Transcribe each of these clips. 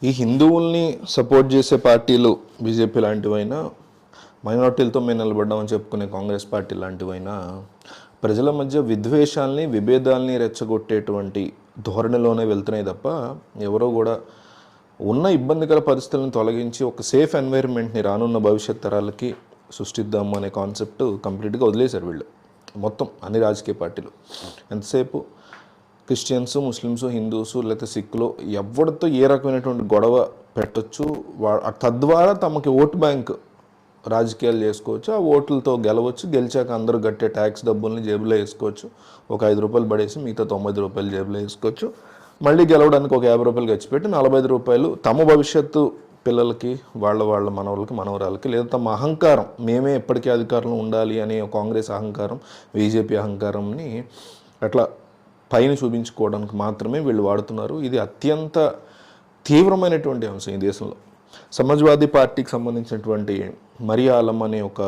ఈ హిందువుల్ని సపోర్ట్ చేసే పార్టీలు బీజేపీ లాంటివైనా, మైనార్టీలతో మేము నిలబడ్డామని చెప్పుకునే కాంగ్రెస్ పార్టీ లాంటివైనా ప్రజల మధ్య విద్వేషాల్ని, విభేదాల్ని రెచ్చగొట్టేటువంటి ధోరణిలోనే వెళ్తున్నాయి తప్ప ఎవరో కూడా ఉన్న ఇబ్బందికర పరిస్థితులను తొలగించి ఒక సేఫ్ ఎన్వైర్న్మెంట్ని రానున్న భవిష్యత్ తరాలకి సృష్టిద్దాము అనే కాన్సెప్ట్ కంప్లీట్గా వదిలేశారు వీళ్ళు. మొత్తం అన్ని రాజకీయ పార్టీలు ఎంతసేపు క్రిస్టియన్స్, ముస్లిమ్స్, హిందూస్ లేకపోతే సిక్కులు ఎవరితో ఏ రకమైనటువంటి గొడవ పెట్టచ్చు, తద్వారా తమకి ఓటు బ్యాంక్ రాజకీయాలు చేసుకోవచ్చు, ఆ ఓట్లతో గెలవచ్చు, గెలిచాక అందరూ గట్టే ట్యాక్స్ డబ్బుల్ని జేబులో వేసుకోవచ్చు, ఒక 5 రూపాయలు పడేసి మిగతా 90 రూపాయలు జేబులో వేసుకోవచ్చు, మళ్ళీ గెలవడానికి ఒక 50 రూపాయలు ఖర్చు పెట్టి 45 రూపాయలు తమ భవిష్యత్తు పిల్లలకి, వాళ్ళ మనవలకి, మనవరాలకి, లేదా తమ అహంకారం మేమే ఎప్పటికీ అధికారంలో ఉండాలి అనే కాంగ్రెస్ అహంకారం, బీజేపీ అహంకారంని అట్లా పైన చూపించుకోవడానికి మాత్రమే వీళ్ళు వాడుతున్నారు. ఇది అత్యంత తీవ్రమైనటువంటి అంశం ఈ దేశంలో. సమాజ్వాదీ పార్టీకి సంబంధించినటువంటి మరియా ఆలం అనే ఒక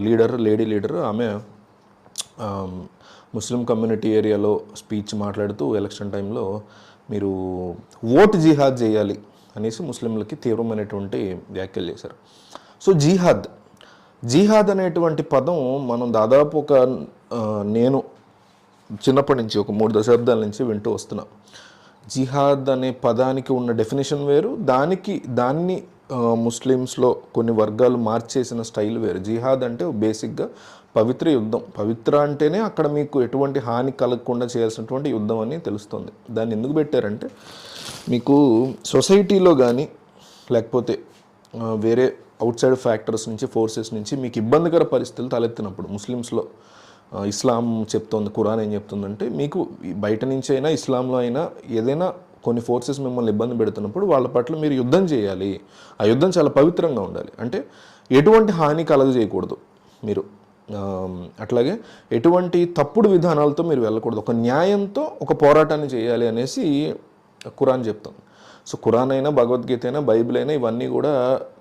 లేడీ లీడర్, ఆమె ముస్లిం కమ్యూనిటీ ఏరియాలో స్పీచ్ మాట్లాడుతూ ఎలక్షన్ టైంలో మీరు ఓటు జిహాద్ చేయాలి అనేసి ముస్లింలకి తీవ్రమైనటువంటి వ్యాఖ్యలు చేశారు. సో జిహాద్ అనేటువంటి పదం మనం దాదాపు నేను చిన్నప్పటి నుంచి ఒక 3 దశాబ్దాల నుంచి వింటూ వస్తున్నా. జిహాద్ అనే పదానికి ఉన్న డెఫినేషన్ వేరు, దాన్ని ముస్లిమ్స్లో కొన్ని వర్గాలు మార్చేసిన స్టైల్ వేరు. జిహాద్ అంటే బేసిక్గా పవిత్ర యుద్ధం. పవిత్ర అంటేనే అక్కడ మీకు ఎటువంటి హాని కలగకుండా చేయాల్సినటువంటి యుద్ధం అని తెలుస్తుంది. దాన్ని ఎందుకు పెట్టారంటే మీకు సొసైటీలో కానీ లేకపోతే వేరే అవుట్ సైడ్ ఫ్యాక్టర్స్ నుంచి, ఫోర్సెస్ నుంచి మీకు ఇబ్బందికర పరిస్థితులు తలెత్తినప్పుడు, ముస్లిమ్స్లో ఇస్లాం చెప్తోంది, ఖురాన్ ఏం చెప్తుందంటే మీకు బయట నుంచి అయినా ఇస్లాంలో అయినా ఏదైనా కొన్ని ఫోర్సెస్ మిమ్మల్ని ఇబ్బంది పెడుతున్నప్పుడు వాళ్ళ పట్ల మీరు యుద్ధం చేయాలి. ఆ యుద్ధం చాలా పవిత్రంగా ఉండాలి. అంటే ఎటువంటి హాని కలగజేయకూడదు మీరు, అట్లాగే ఎటువంటి తప్పుడు విధానాలతో మీరు వెళ్ళకూడదు, ఒక న్యాయంతో ఒక పోరాటాన్ని చేయాలి అనేసి ఖురాన్ చెప్తుంది. సో ఖురాన్ అయినా, భగవద్గీత అయినా, బైబిల్ అయినా ఇవన్నీ కూడా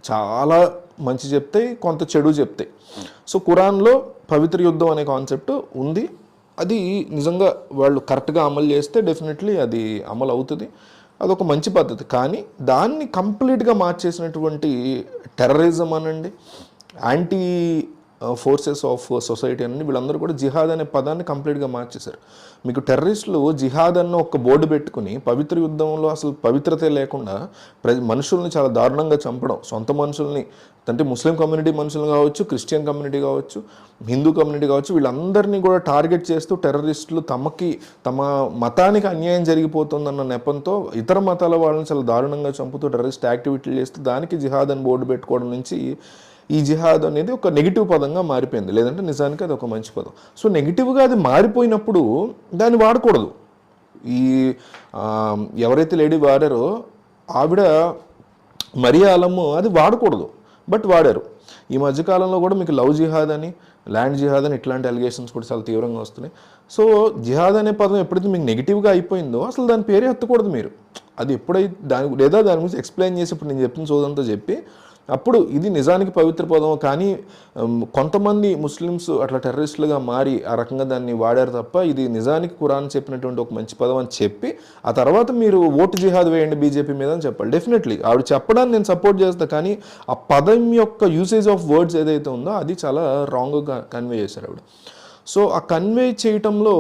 చాలా మంచి చెప్తాయి, కొంత చెడు చెప్తాయి. సో ఖురాన్లో పవిత్ర యుద్ధం అనే కాన్సెప్ట్ ఉంది. అది నిజంగా వాళ్ళు కరెక్ట్గా అమలు చేస్తే డెఫినెట్లీ అది అమలు అవుతుంది, అదొక మంచి పద్ధతి. కానీ దాన్ని కంప్లీట్గా మార్చేసినటువంటి టెర్రరిజం అనండి, యాంటీ ఫోర్సెస్ ఆఫ్ సొసైటీ అనండి, వీళ్ళందరూ కూడా జిహాద్ అనే పదాన్ని కంప్లీట్గా మార్చేశారు. మీకు టెర్రరిస్టులు జిహాద్ అన్న ఒక బోర్డు పెట్టుకుని పవిత్ర యుద్ధంలో అసలు పవిత్రతే లేకుండా మనుషుల్ని చాలా దారుణంగా చంపడం, సొంత మనుషుల్ని అంటే ముస్లిం కమ్యూనిటీ మనుషులు కావచ్చు, క్రిస్టియన్ కమ్యూనిటీ కావచ్చు, హిందూ కమ్యూనిటీ కావచ్చు, వీళ్ళందరినీ కూడా టార్గెట్ చేస్తూ టెర్రరిస్టులు తమ మతానికి అన్యాయం జరిగిపోతుందన్న నెపంతో ఇతర మతాల వాళ్ళని చాలా దారుణంగా చంపుతూ టెర్రరిస్ట్ యాక్టివిటీలు చేస్తూ దానికి జిహాద్ అని బోర్డు పెట్టుకోవడం నుంచి ఈ జిహాద్ అనేది ఒక నెగిటివ్ పదంగా మారిపోయింది. లేదంటే నిజానికి అది ఒక మంచి పదం. సో నెగిటివ్గా అది మారిపోయినప్పుడు దాన్ని వాడకూడదు. ఈ ఎవరైతే లేడీ వాడారో ఆవిడ మరియా ఆలం అది వాడకూడదు, బట్ వాడారు. ఈ మధ్యకాలంలో కూడా మీకు లవ్ జిహాద్ అని, ల్యాండ్ జిహాద్ అని ఇట్లాంటి అలిగేషన్స్ కూడా చాలా తీవ్రంగా వస్తున్నాయి. సో జిహాద్ అనే పదం ఎప్పుడైతే మీకు నెగిటివ్గా అయిపోయిందో అసలు దాని పేరే ఎత్తకూడదు మీరు. అది ఎప్పుడైతే దాని గురించి ఎక్స్ప్లెయిన్ చేసి ఇప్పుడు నేను చెప్పిన సోదంతో చెప్పి అప్పుడు ఇది నిజానికి పవిత్ర పదం, కానీ కొంతమంది ముస్లిమ్స్ అట్లా టెర్రరిస్టులుగా మారి ఆ రకంగా దాన్ని వాడారు తప్ప ఇది నిజానికి ఖురాన్ చెప్పినటువంటి ఒక మంచి పదం అని చెప్పి ఆ తర్వాత మీరు ఓటు జిహాద్ వేయండి బీజేపీ మీద అని చెప్పాలి. డెఫినెట్లీ ఆవిడ చెప్పడాన్ని నేను సపోర్ట్ చేస్తాను, కానీ ఆ పదం యొక్క యూసేజ్ ఆఫ్ వర్డ్స్ ఏదైతే ఉందో అది చాలా రాంగ్గా కన్వే చేశారు ఆవిడ. సో ఆ కన్వే చేయటంలో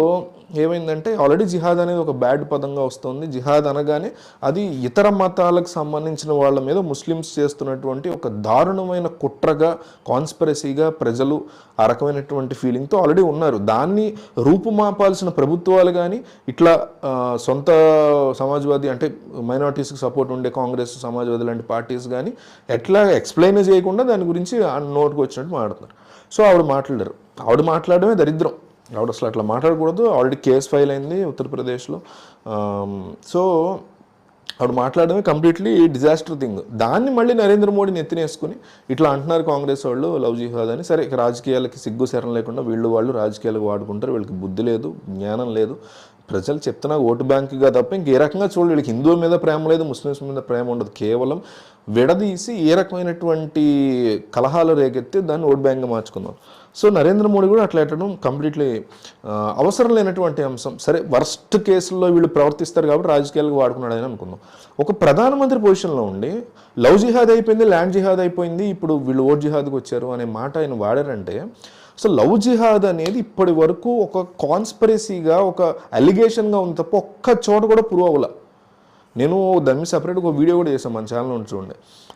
ఏమైందంటే ఆల్రెడీ జిహాద్ అనేది ఒక బ్యాడ్ పదంగా వస్తుంది. జిహాద్ అనగానే అది ఇతర మతాలకు సంబంధించిన వాళ్ళ మీద ముస్లిమ్స్ చేస్తున్నటువంటి ఒక దారుణమైన కుట్రగా, కాన్స్పిరసీగా ప్రజలు ఆ రకమైనటువంటి ఫీలింగ్తో ఆల్రెడీ ఉన్నారు. దాన్ని రూపుమాపాల్సిన ప్రభుత్వాలు కానీ ఇట్లా సొంత సమాజ్వాదీ అంటే మైనారిటీస్కి సపోర్ట్ ఉండే కాంగ్రెస్, సమాజ్వాదీ లాంటి పార్టీస్ కానీ ఎట్లా ఎక్స్ప్లెయిన్ చేయకుండా దాని గురించి నోటుకు వచ్చినట్టు మాట్లాడుతున్నారు. సో ఆవిడ మాట్లాడడమే దరిద్రం. ఆవిడ అసలు అట్లా మాట్లాడకూడదు. ఆల్రెడీ కేసు ఫైల్ అయింది ఉత్తరప్రదేశ్లో. సో ఆవిడ మాట్లాడడమే కంప్లీట్లీ డిజాస్టర్ థింగ్. దాన్ని మళ్ళీ నరేంద్ర మోడీని ఎత్తినేసుకుని ఇట్లా అంటున్నారు కాంగ్రెస్ వాళ్ళు లవ్ జిహాద్ అని. సరే, రాజకీయాలకి సిగ్గు శరం లేకుండా వాళ్ళు రాజకీయాలకు వాడుకుంటారు. వీళ్ళకి బుద్ధి లేదు, జ్ఞానం లేదు. ప్రజలు చెప్తున్నా ఓటు బ్యాంకుగా తప్ప ఇంకే రకంగా చూడండి. వీళ్ళకి హిందువుల మీద ప్రేమ లేదు, ముస్లిమ్స్ మీద ప్రేమ ఉండదు. కేవలం విడదీసి ఏ రకమైనటువంటి కలహాలు రేకెత్తి దాన్ని ఓట్ బ్యాంక్గా మార్చుకుందాం. సో నరేంద్ర మోడీ కూడా అట్లా పెట్టడం కంప్లీట్లీ అవసరం లేనటువంటి అంశం. సరే, వర్స్ట్ కేసుల్లో వీళ్ళు ప్రవర్తిస్తారు కాబట్టి రాజకీయాలకు వాడుకున్నాడు అని అనుకుందాం. ఒక ప్రధానమంత్రి పొజిషన్లో ఉండి లవ్ జిహాద్ అయిపోయింది, ల్యాండ్ జిహాద్ అయిపోయింది, ఇప్పుడు వీళ్ళు ఓట్ జిహాద్కి వచ్చారు అనే మాట ఆయన వాడారంటే, సో లవ్ జిహాద్ అనేది ఇప్పటి వరకు ఒక కాన్స్పిరసీగా, ఒక అలిగేషన్గా ఉంది తప్ప ఒక్క చోట కూడా ప్రూవ్ అవ్వాల. నేను దాని మీద సపరేట్గా ఒక వీడియో కూడా చేశాను మన ఛానల్ నుంచి చూడండి.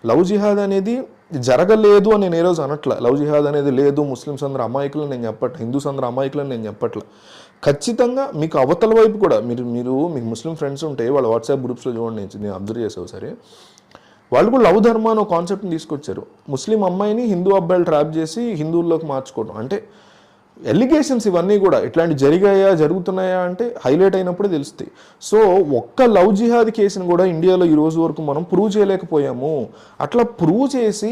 లవ్ జిహాద్ అనేది జరగలేదు అని నేను ఏ రోజు అనట్ల. లవ్ జిహాద్ అనేది లేదు, ముస్లిమ్స్ అందరూ అమాయకులు నేను చెప్పట్ల, హిందూస్ అందరూ అమాయకులు నేను చెప్పట్ల. ఖచ్చితంగా మీకు అవతల వైపు కూడా మీకు ముస్లిం ఫ్రెండ్స్ ఉంటే వాళ్ళ వాట్సాప్ గ్రూప్స్లో చూడండి, నేను అబ్జర్వ్ చేసావు సరే, వాళ్ళు కూడా లవ్ ధర్మ అనే కాన్సెప్ట్ని తీసుకొచ్చారు. ముస్లిం అమ్మాయిని హిందూ అబ్బాయిలు ట్రాప్ చేసి హిందువుల్లోకి మార్చుకోవడం. అంటే ఎలిగేషన్స్ ఇవన్నీ కూడా ఇట్లాంటి జరుగుతున్నాయా అంటే హైలైట్ అయినప్పుడే తెలుస్తాయి. సో ఒక్క లవ్ జిహాద్ కేసుని కూడా ఇండియాలో ఈ రోజు వరకు మనం ప్రూవ్ చేయలేకపోయాము. అట్లా ప్రూవ్ చేసి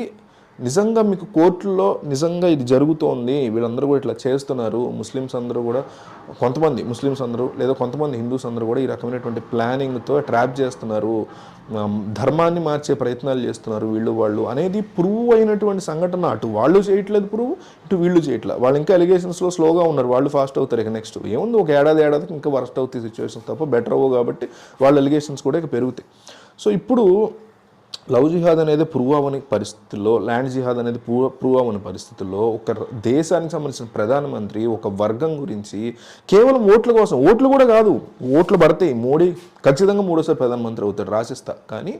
నిజంగా మీకు కోర్టుల్లో నిజంగా ఇది జరుగుతోంది, వీళ్ళందరూ కూడా ఇట్లా చేస్తున్నారు, ముస్లిమ్స్ అందరూ కూడా, కొంతమంది ముస్లిమ్స్ అందరూ లేదా కొంతమంది హిందూస్ అందరూ కూడా ఈ రకమైనటువంటి ప్లానింగ్తో ట్రాప్ చేస్తున్నారు, ధర్మాన్ని మార్చే ప్రయత్నాలు చేస్తున్నారు వాళ్ళు అనేది ప్రూవ్ అయినటువంటి సంఘటన. అటు వాళ్ళు చేయట్లేదు ప్రూవ్, ఇటు వీళ్ళు చేయట్లేదు. వాళ్ళు ఇంకా ఎలిగేషన్స్లో స్లోగా ఉన్నారు, వాళ్ళు ఫాస్ట్ అవుతారు. ఇక నెక్స్ట్ ఏముంది, ఒక ఏడాదికి ఇంకా వర్స్ట్ అవుతాయి సిచ్యువేషన్స్ తప్ప బెటర్ అవ్వవు కాబట్టి వాళ్ళ ఎలిగేషన్స్ కూడా ఇక పెరుగుతాయి. సో ఇప్పుడు లవ్ జిహాద్ అనేది ప్రూవ్ అవ్వని పరిస్థితుల్లో, ల్యాండ్ జిహాద్ అనేది ప్రూవ్ అవ్వని పరిస్థితుల్లో ఒక దేశానికి సంబంధించిన ప్రధానమంత్రి ఒక వర్గం గురించి కేవలం ఓట్ల కోసం, ఓట్లు కూడా కాదు, ఓట్లు పడతాయి, మోడీ ఖచ్చితంగా మూడోసారి ప్రధానమంత్రి అవుతాడు, రాసిస్తా, కానీ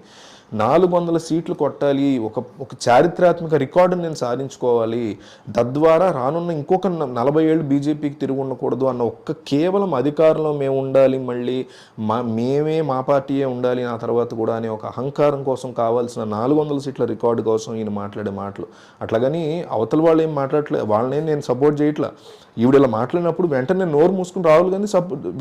400 సీట్లు కొట్టాలి, ఒక చారిత్రాత్మక రికార్డుని నేను సాధించుకోవాలి, తద్వారా రానున్న ఇంకొక 40 ఏళ్ళు బీజేపీకి తిరిగి ఉండకూడదు అన్న ఒక్క కేవలం అధికారంలో మేము ఉండాలి, మళ్ళీ మేమే మా పార్టీయే ఉండాలి నా తర్వాత కూడా అనే ఒక అహంకారం కోసం కావాల్సిన 400 సీట్ల రికార్డు కోసం ఈయన మాట్లాడే మాటలు. అట్లాగని అవతల వాళ్ళు ఏం మాట్లాడట్లేదు, వాళ్ళనే నేను సపోర్ట్ చేయట్లా. ఈవిడ ఇలా మాట్లాడినప్పుడు వెంటనే నోరు మూసుకుని రావాలి, కానీ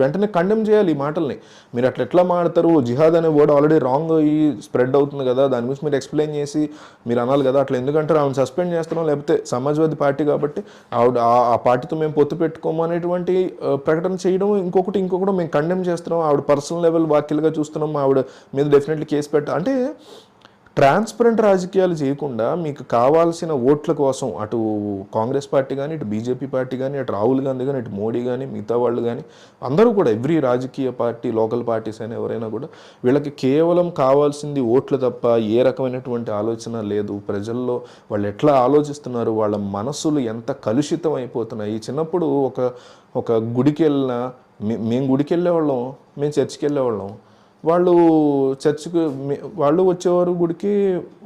వెంటనే కండెమ్ చేయాలి ఈ మాటల్ని. మీరు ఎట్లా మాడతారు, జిహాద్ అనే వర్డ్ ఆల్రెడీ రాంగ్ అయ్యి స్ప్రెడ్ అవుతుంది కదా, దాని గురించి మీరు ఎక్స్ప్లెయిన్ చేసి మీరు అనాలి కదా. అట్లా ఎందుకంటారు, ఆవిడ సస్పెండ్ చేస్తున్నాం, లేకపోతే సమాజ్వాదీ పార్టీ కాబట్టి ఆవిడ ఆ పార్టీతో మేము పొత్తు పెట్టుకోము అనేటువంటి ప్రకటన చేయడం, ఇంకొకటి మేము కండెమ్ చేస్తున్నాం, ఆవిడ పర్సనల్ లెవెల్ వ్యాఖ్యలుగా చూస్తున్నాం, ఆవిడ మీద డెఫినెట్లీ కేసు అంటే ట్రాన్స్పరెంట్ రాజకీయాలు చేయకుండా మీకు కావాల్సిన ఓట్ల కోసం అటు కాంగ్రెస్ పార్టీ కానీ, ఇటు బీజేపీ పార్టీ కానీ, అటు రాహుల్ గాంధీ కానీ, ఇటు మోడీ కానీ, మిగతా వాళ్ళు కానీ అందరూ కూడా ఎవ్రీ రాజకీయ పార్టీ, లోకల్ పార్టీస్ అయినా ఎవరైనా కూడా వీళ్ళకి కేవలం కావాల్సింది ఓట్లు తప్ప ఏ రకమైనటువంటి ఆలోచన లేదు. ప్రజల్లో వాళ్ళు ఎట్లా ఆలోచిస్తున్నారు, వాళ్ళ మనస్సులు ఎంత కలుషితం అయిపోతున్నాయి. చిన్నప్పుడు ఒక గుడికి వెళ్ళినా, మేము గుడికి వెళ్ళేవాళ్ళం, మేము చర్చికి వెళ్ళేవాళ్ళం, వాళ్ళు చర్చికి వాళ్ళు వచ్చేవారు, గుడికి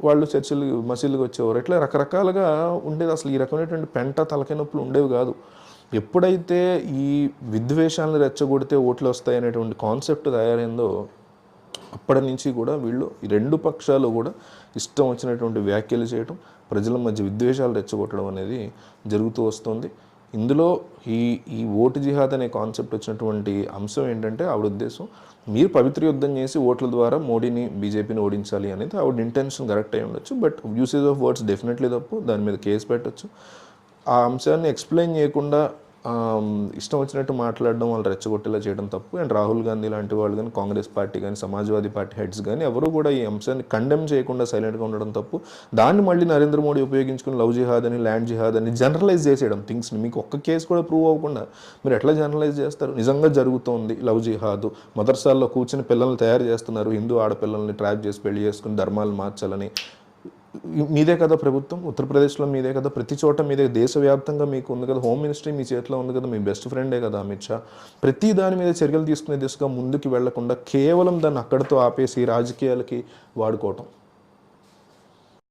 వాళ్ళు చర్చిలు మసీదులకు వచ్చేవారు. ఇట్లా రకరకాలుగా ఉండేది. అసలు ఈ రకమైనటువంటి పెంట తలకాయ నొప్పులు ఉండేవి కాదు. ఎప్పుడైతే ఈ విద్వేషాలను రెచ్చగొడితే ఓట్లు వస్తాయి అనేటువంటి కాన్సెప్ట్ తయారైందో అప్పటి నుంచి కూడా వీళ్ళు ఈ రెండు పక్షాలు కూడా ఇష్టం వచ్చినటువంటి వ్యాఖ్యలు చేయడం, ప్రజల మధ్య విద్వేషాలు రెచ్చగొట్టడం అనేది జరుగుతూ వస్తుంది. ఇందులో ఈ ఓటు జిహాద్ అనే కాన్సెప్ట్ వచ్చినటువంటి అంశం ఏంటంటే, ఆవిడ ఉద్దేశం మీరు పవిత్ర యుద్ధం చేసి ఓట్ల ద్వారా మోడీని, బీజేపీని ఓడించాలి అనేది ఆవిడ ఇంటెన్షన్ కరెక్ట్ అయి ఉండొచ్చు. But usage of words definitely తప్పు, దాని మీద కేసు పెట్టచ్చు. ఆ అంశాన్ని ఎక్స్ప్లెయిన్ చేయకుండా ఇష్టం వచ్చినట్టు మాట్లాడడం, వాళ్ళు రెచ్చగొట్టేలా చేయడం తప్పు. అండ్ రాహుల్ గాంధీ లాంటి వాళ్ళు కానీ, కాంగ్రెస్ పార్టీ కానీ, సమాజ్వాదీ పార్టీ హెడ్స్ కానీ ఎవరు కూడా ఈ అంశాన్ని కండెమ్ చేయకుండా సైలెంట్గా ఉండడం తప్పు. దాన్ని మళ్ళీ నరేంద్ర మోడీ ఉపయోగించుకుని లవ్ జిహాద్ అని, ల్యాండ్ జిహాద్ అని జనరలైజ్ చేసేయడం థింగ్స్ని. మీకు ఒక్క కేసు కూడా ప్రూవ్ అవ్వకుండా మీరు ఎట్లా జనరలైజ్ చేస్తారు? నిజంగా జరుగుతోంది లవ్ జిహాద్, మదర్సాల్లో కూర్చుని పిల్లల్ని తయారు చేస్తున్నారు, హిందూ ఆడపిల్లల్ని ట్రాప్ చేసి పెళ్లి చేసుకుని ధర్మాలు మార్చాలని. మీదే కదా ప్రభుత్వం, ఉత్తరప్రదేశ్లో మీదే కదా, ప్రతి చోట మీదే, దేశవ్యాప్తంగా మీకు ఉంది కదా, హోమ్ మినిస్ట్రీ మీ చేతిలో ఉంది కదా, మీ బెస్ట్ ఫ్రెండే కదా అమిత్ షా. ప్రతి దాని మీద చర్యలు తీసుకునే దిశగా ముందుకు వెళ్లకుండా కేవలం దాన్ని అక్కడితో ఆపేసి రాజకీయాలకి వాడుకోవటం.